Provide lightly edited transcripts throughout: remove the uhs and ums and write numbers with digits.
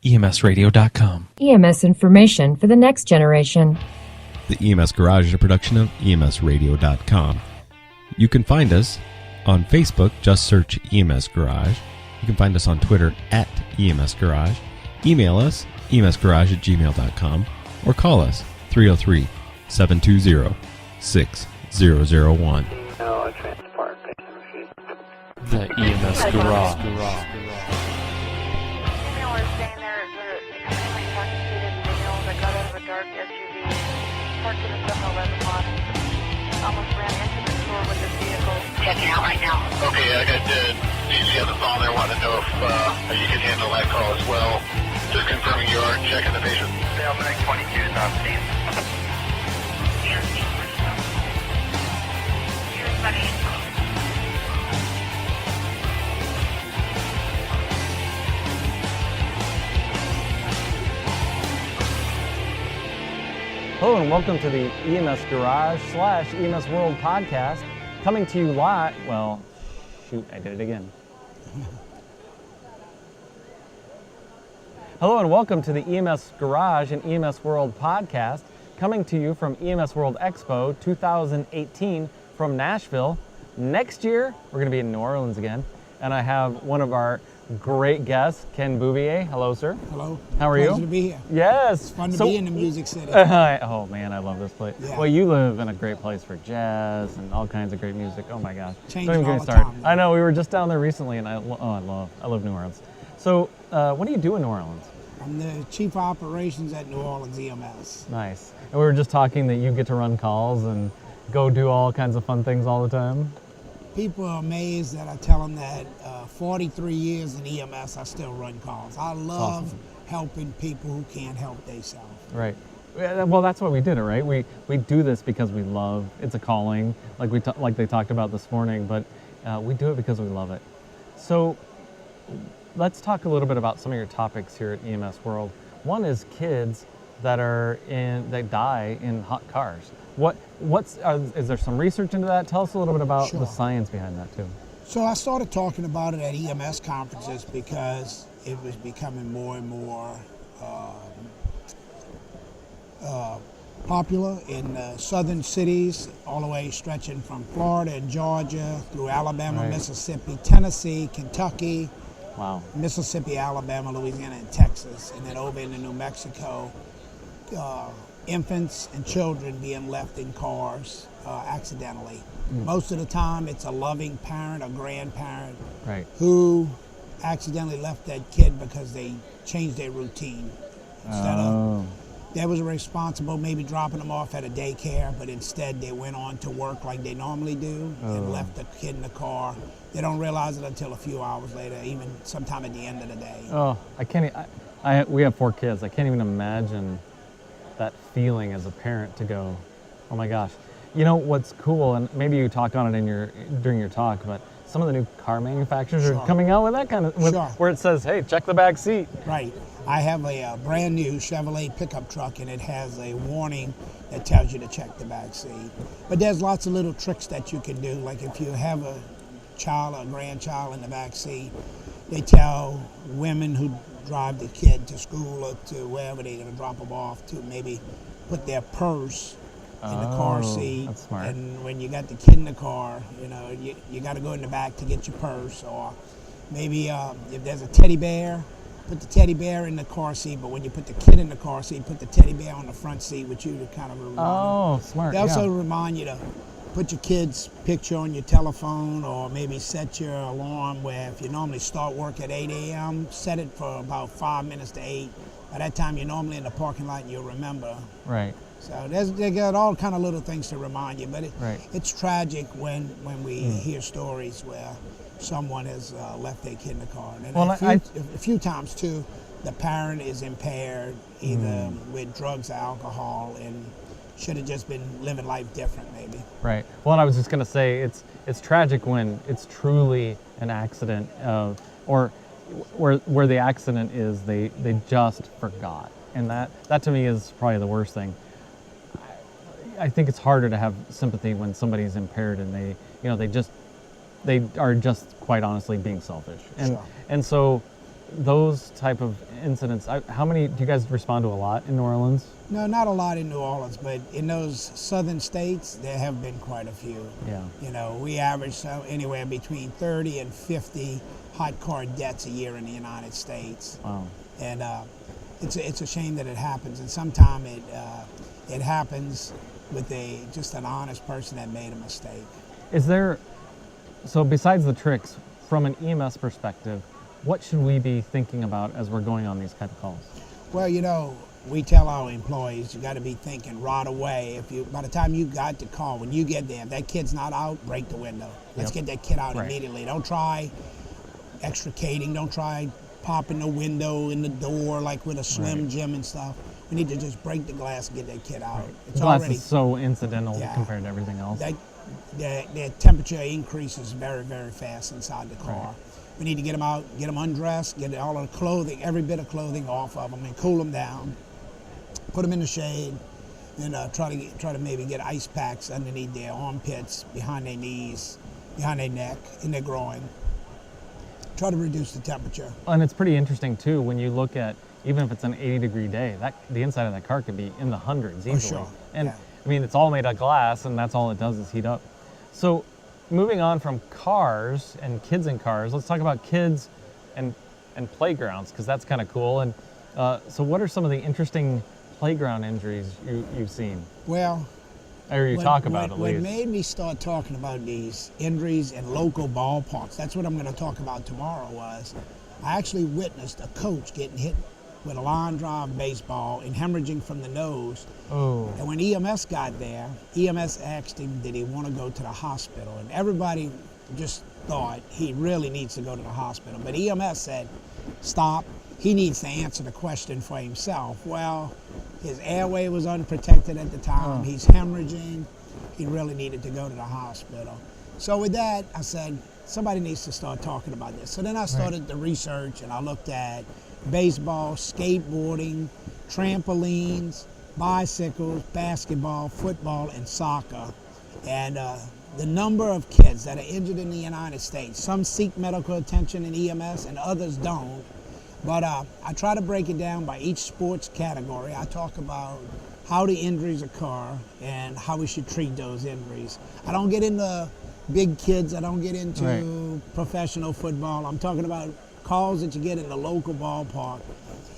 EMSradio.com. EMS information for the next generation. The EMS Garage is a production of EMSradio.com. You can find us on Facebook, just search EMS Garage. You can find us on Twitter at EMS Garage. Email us, emsgarage@gmail.com, or call us, 303-720-6001. The EMS Garage. Checking out right now. Okay, I got DG on the phone there. Want to know if you can handle that call as well. Just confirming you are checking the patient. Sale 922 is on scene. Here's buddy. Hello and welcome to the EMS Garage / EMS World podcast, coming to you live. Well, shoot, I did it again. Hello and welcome to the EMS Garage and EMS World podcast, coming to you from EMS World Expo 2018 from Nashville. Next year, we're going to be in New Orleans again, and I have one of our great guests, Ken Bouvier. Hello, sir. Hello. How are you? Pleasure to be here. Yes. It's fun to be in the Music City. Oh man, I love this place. Yeah. Well, you live in a great place for jazz and all kinds of great music. Oh my gosh. Changing Don't even get all me the started. time, though. I know, we were just down there recently, and I love New Orleans. So, what do you do in New Orleans? I'm the Chief Operations at New Orleans EMS. Nice. And we were just talking that you get to run calls and go do all kinds of fun things all the time. People are amazed that I tell them that 43 years in EMS, I still run calls. I love Awesome. helping people who can't help themselves. Right. Well, that's why we did it, right? We do this because we love. It's a calling, like they talked about this morning, but we do it because we love it. So let's talk a little bit about some of your topics here at EMS World. One is kids that die in hot cars. Is there some research into that? Tell us a little bit about Sure. the science behind that too. So I started talking about it at EMS conferences because it was becoming more and more popular in southern cities, all the way stretching from Florida and Georgia through Alabama, Right. Mississippi, Tennessee, Kentucky, Wow. Mississippi, Alabama, Louisiana, and Texas, and then over into New Mexico. Infants and children being left in cars accidentally. Most of the time, it's a loving parent or grandparent Right. who accidentally left that kid because they changed their routine. Instead of they was responsible maybe dropping them off at a daycare, but instead they went on to work like they normally do and left the kid in the car. They don't realize it until a few hours later, even sometime at the end of the day. Oh, I can't. We have 4 kids. I can't even imagine that feeling as a parent to go, oh my gosh. You know what's cool, and maybe you talk on it during your talk, but some of the new car manufacturers Sure. are coming out with that kind of, Sure. where it says, hey, check the back seat. Right. I have a brand new Chevrolet pickup truck, and it has a warning that tells you to check the back seat. But there's lots of little tricks that you can do. Like if you have a child or a grandchild in the back seat, they tell women who drive the kid to school or to wherever they're going to drop them off to maybe put their purse in the car seat. That's smart. And when you got the kid in the car, you got to go in the back to get your purse. Or maybe if there's a teddy bear, put the teddy bear in the car seat, but when you put the kid in the car seat, put the teddy bear on the front seat with you to kind of remind them. Oh, smart. They also remind you to put your kid's picture on your telephone, or maybe set your alarm where if you normally start work at 8 a.m., set it for about 5 minutes to 8. By that time, you're normally in the parking lot and you'll remember. Right. So they got all kind of little things to remind you, but Right. it's tragic when we hear stories where someone has left their kid in the car. And Well, a few times, too, the parent is impaired either with drugs or alcohol and should have just been living life different, maybe. Right. Well, and I was just going to say, it's tragic when it's truly an accident, or where the accident is they just forgot, and that to me is probably the worst thing. I think it's harder to have sympathy when somebody's impaired and they are just quite honestly being selfish, and Sure. and so those type of incidents, how many do you guys respond to a lot in New Orleans? No, not a lot in New Orleans, but in those southern states, there have been quite a few. Yeah. You know, we average anywhere between 30 and 50 hot car deaths a year in the United States. Wow. And it's a shame that it happens, and sometimes it happens with just an honest person that made a mistake. So besides the tricks, from an EMS perspective, what should we be thinking about as we're going on these kind of calls? Well, you know, we tell our employees, you got to be thinking right away. By the time you got the call, when you get there, if that kid's not out, break the window. Let's get that kid out immediately. Don't try extricating. Don't try popping the window in the door like with a Slim Jim and stuff. We need to just break the glass and get that kid out. It's Glass already is so incidental compared to everything else. The temperature increases very, very fast inside the car. Right. We need to get them out, get them undressed, get all of the clothing, every bit of clothing off of them, and cool them down. Put them in the shade, and try to maybe get ice packs underneath their armpits, behind their knees, behind their neck, in their groin. Try to reduce the temperature. And it's pretty interesting too when you look at, even if it's an 80-degree day, the inside of that car could be in the hundreds easily. sure. And Yeah. I mean, it's all made of glass, and that's all it does is heat up. So, moving on from cars and kids in cars, let's talk about kids and playgrounds, because that's kind of cool. And so, what are some of the interesting playground injuries you've seen? Well, Or you talk about at what least. made me start talking about these injuries in local ballparks, that's what I'm going to talk about tomorrow, was I actually witnessed a coach getting hit with a line drive baseball and hemorrhaging from the nose. Oh. And when EMS got there, EMS asked him, did he want to go to the hospital? And everybody just thought he really needs to go to the hospital. But EMS said, stop, he needs to answer the question for himself. Well, his airway was unprotected at the time. He's hemorrhaging. He really needed to go to the hospital. So with that, I said, somebody needs to start talking about this. So then I started the research, and I looked at baseball, skateboarding, trampolines, bicycles, basketball, football, and soccer. And the number of kids that are injured in the United States, some seek medical attention in EMS and others don't. But I try to break it down by each sports category. I talk about how the injuries occur and how we should treat those injuries. I don't get into big kids. I don't get into professional football. I'm talking about calls that you get in the local ballpark.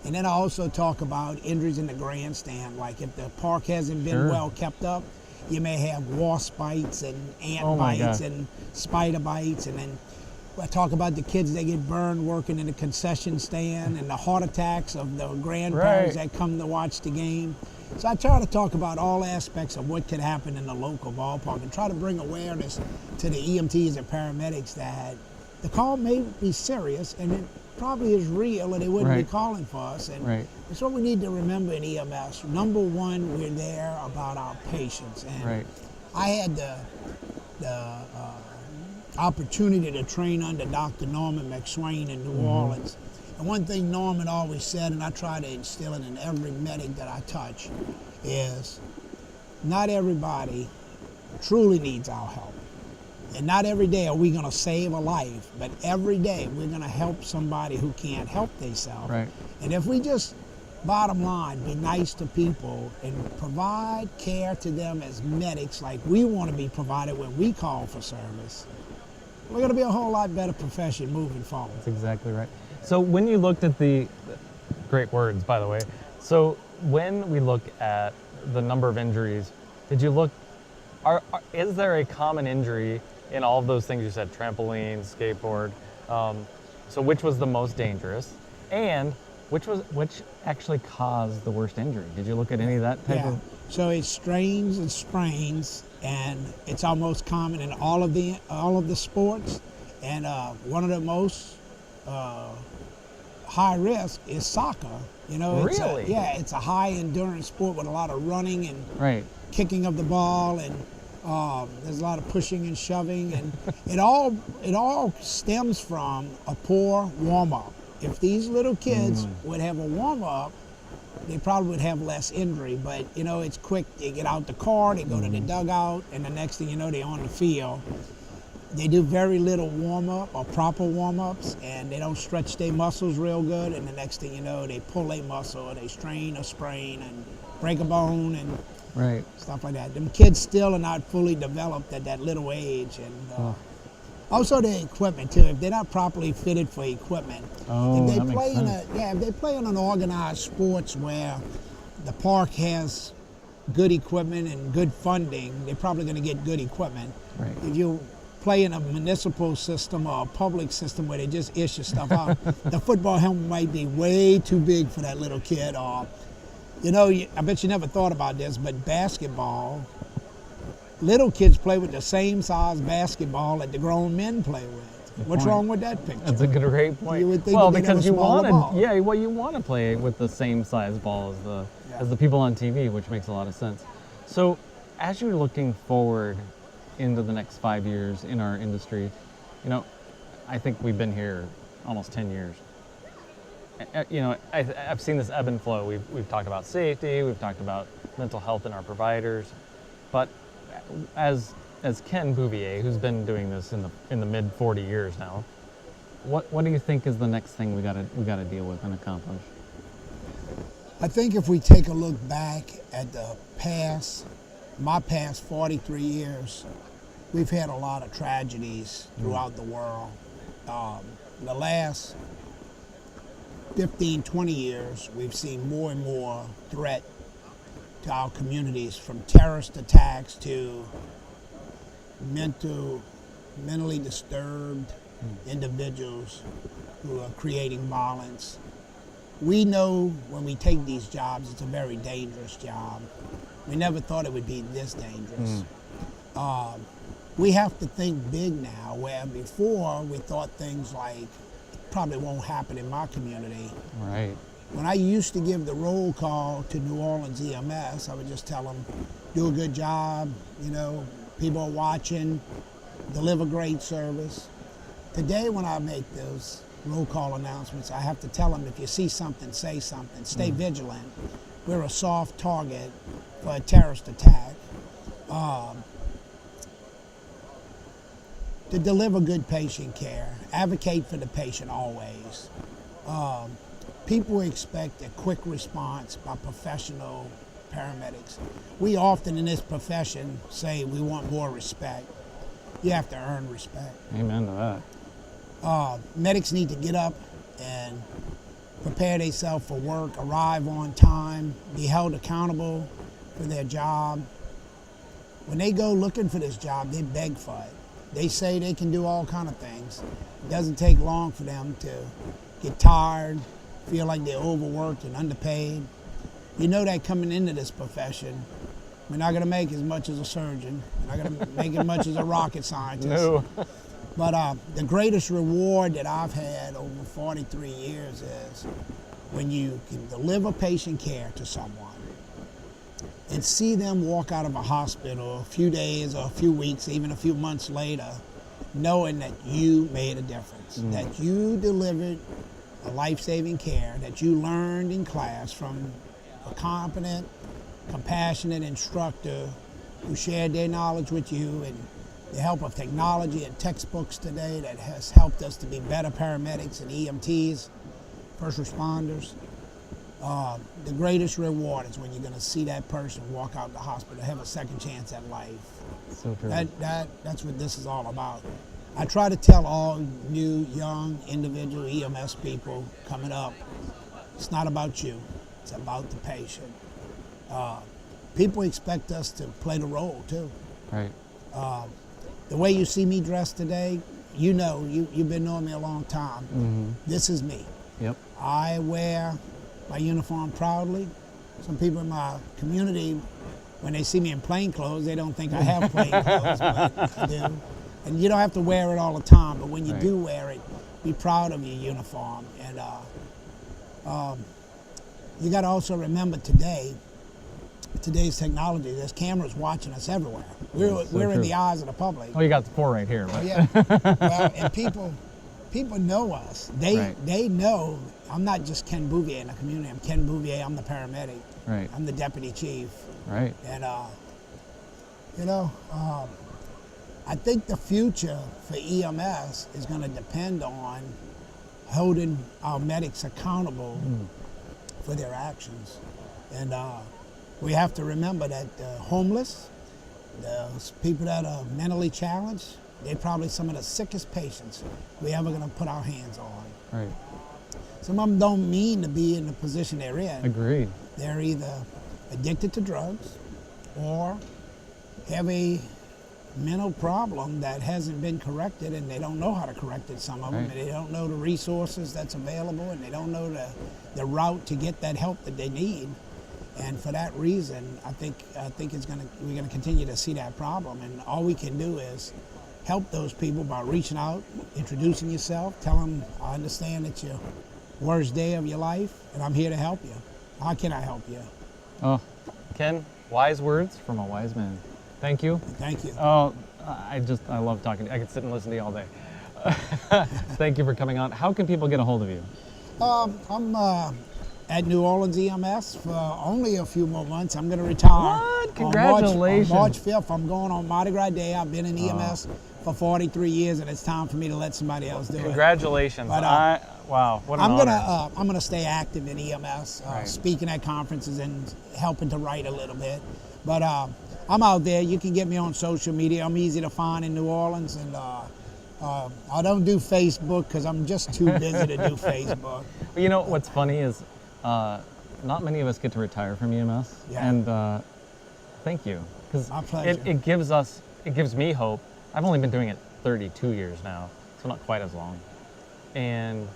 And then I also talk about injuries in the grandstand. Like if the park hasn't been well kept up, you may have wasp bites and ant bites and spider bites. And then I talk about the kids that get burned working in the concession stand and the heart attacks of the grandparents that come to watch the game. So I try to talk about all aspects of what could happen in the local ballpark and try to bring awareness to the EMTs and paramedics that the call may be serious and it probably is real or they wouldn't be calling for us. And that's what we need to remember in EMS. Number one, we're there about our patients. And I had the opportunity to train under Dr. Norman McSwain in New Orleans. And one thing Norman always said, and I try to instill it in every medic that I touch, is not everybody truly needs our help. And not every day are we going to save a life, but every day we're going to help somebody who can't help themselves. And if we just, bottom line, be nice to people and provide care to them as medics like we want to be provided when we call for service, we're going to be a whole lot better profession moving forward. That's exactly right. So when you looked at the great words, by the way, so when we look at the number of injuries, did you look, is there a common injury in all of those things you said, trampoline, skateboard? So which was the most dangerous? And which actually caused the worst injury? Did you look at any of that type of? So it's strains and sprains, and it's almost common in all of the sports. And one of the most high risk is soccer. You know, really? It's a high endurance sport with a lot of running and kicking of the ball, and there's a lot of pushing and shoving, and it all stems from a poor warm up. If these little kids would have a warm up, they probably would have less injury. But you know, it's quick. They get out the car, they go to the dugout, and the next thing you know, they're on the field. They do very little warm-up or proper warm-ups, and they don't stretch their muscles real good, and the next thing you know, they pull a muscle, or they strain or sprain and break a bone and Right. stuff like that. Them kids still are not fully developed at that little age, and also the equipment too. If they're not properly fitted for equipment, Oh, if they that makes play sense. if they play in an organized sports where the park has good equipment and good funding, they're probably going to get good equipment. Right. If you play in a municipal system or a public system where they just issue stuff out, the football helmet might be way too big for that little kid. Or, I bet you never thought about this, but basketball, little kids play with the same size basketball that the grown men play with. What's wrong with that picture? That's a great point. You would think well, they'd have because a you smaller want ball. you want to play with the same size ball as the people on TV, which makes a lot of sense. So, as you're looking forward into the next 5 years in our industry, I think we've been here almost 10 years. I've seen this ebb and flow. We've talked about safety, we've talked about mental health in our providers, but as Ken Bouvier, who's been doing this in the mid 40 years now, what do you think is the next thing we gotta deal with and accomplish? I think if we take a look back at my past 43 years, we've had a lot of tragedies throughout the world. The last 15, 20 years, we've seen more and more threat to our communities, from terrorist attacks to mentally disturbed individuals who are creating violence. We know when we take these jobs, it's a very dangerous job. We never thought it would be this dangerous. We have to think big now, where before we thought things like, probably won't happen in my community. Right. When I used to give the roll call to New Orleans EMS, I would just tell them, do a good job, people are watching, deliver great service. Today when I make those roll call announcements, I have to tell them, if you see something, say something, stay vigilant. We're a soft target for a terrorist attack. To deliver good patient care, advocate for the patient always. People expect a quick response by professional paramedics. We often in this profession say we want more respect. You have to earn respect. Amen to that. Medics need to get up and prepare themselves for work, arrive on time, be held accountable for their job. When they go looking for this job, they beg for it. They say they can do all kind of things. It doesn't take long for them to get tired, feel like they're overworked and underpaid. You know that coming into this profession, we're not going to make as much as a surgeon. We're not going to make as much as a rocket scientist. No. But the greatest reward that I've had over 43 years is when you can deliver patient care to someone and see them walk out of a hospital a few days or a few weeks, even a few months later, knowing that you made a difference, that you delivered a life-saving care, that you learned in class from a competent, compassionate instructor who shared their knowledge with you, and the help of technology and textbooks today that has helped us to be better paramedics and EMTs, first responders. The greatest reward is when you're going to see that person walk out of the hospital, have a second chance at life. So true. That's what this is all about. I try to tell all new, young, individual EMS people coming up, it's not about you, it's about the patient. People expect us to play the role too. Right. The way you see me dressed today, you've been knowing me a long time. Mm-hmm. This is me. Yep. I wear my uniform proudly. Some people in my community, when they see me in plain clothes, they don't think I have plain clothes, but I do. And you don't have to wear it all the time, but when you do wear it, be proud of your uniform. And you got to also remember today's technology, there's cameras watching us everywhere. We're in the eyes of the public. Oh, you got the 4 right here. But. Yeah. Well, and people know us. They know I'm not just Ken Bouvier in the community. I'm Ken Bouvier. I'm the paramedic. Right. I'm the deputy chief. Right. And I think the future for EMS is going to depend on holding our medics accountable for their actions. And we have to remember that the homeless, those people that are mentally challenged, they're probably some of the sickest patients we're ever going to put our hands on. Right. Some of them don't mean to be in the position they're in. Agreed. They're either addicted to drugs or have a mental problem that hasn't been corrected, and they don't know how to correct it, some of them, Right. and they don't know the resources that's available, and they don't know the route to get that help that they need. And for that reason, I think we're gonna continue to see that problem, and all we can do is help those people by reaching out, introducing yourself, tell them, I understand it's your worst day of your life, and I'm here to help you. How can I help you? Oh, Ken, wise words from a wise man. Thank you. Thank you. Oh, I love talking. I could sit and listen to you all day. Thank you for coming on. How can people get a hold of you? I'm at New Orleans EMS for only a few more months. I'm going to retire. What? Congratulations. On March 5th, I'm going on Mardi Gras Day. I've been in EMS for 43 years, and it's time for me to let somebody else do it. Congratulations. But, wow, what an honor. I'm gonna stay active in EMS, Right. speaking at conferences and helping to write a little bit. But I'm out there. You can get me on social media. I'm easy to find in New Orleans, and I don't do Facebook because I'm just too busy to do Facebook. You know what's funny is not many of us get to retire from EMS, Yeah. and thank you, because My pleasure. it gives me hope. I've only been doing it 32 years now, so not quite as long, and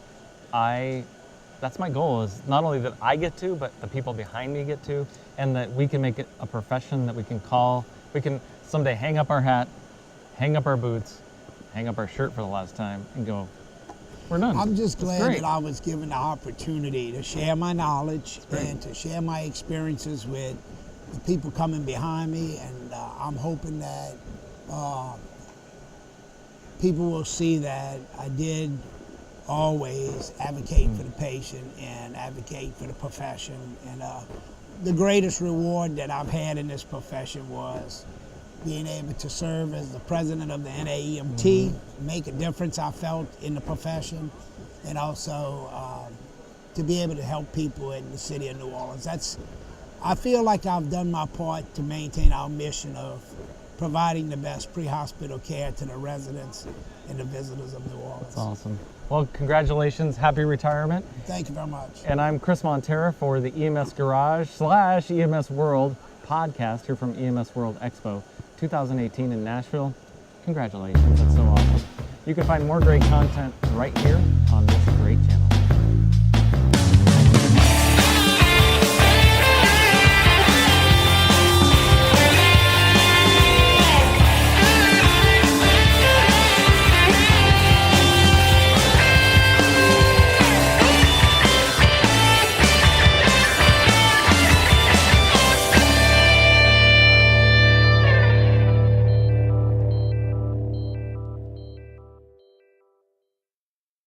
that's my goal, is not only that I get to, but the people behind me get to, and that we can make it a profession that we can call. We can someday hang up our hat, hang up our boots, hang up our shirt for the last time, and go, we're done. I'm just It's glad great. that I was given the opportunity to share my knowledge great. and to share my experiences with the people coming behind me, and I'm hoping that people will see that I did always advocate for the patient and advocate for the profession. And the greatest reward that I've had in this profession was being able to serve as the president of the NAEMT, make a difference I felt in the profession, and also to be able to help people in the city of New Orleans. I feel like I've done my part to maintain our mission of providing the best pre-hospital care to the residents and the visitors of New Orleans. That's awesome. Well, congratulations, happy retirement. Thank you very much. And I'm Chris Montera for the EMS Garage / EMS World podcast here from EMS World Expo 2018 in Nashville. Congratulations, that's so awesome. You can find more great content right here on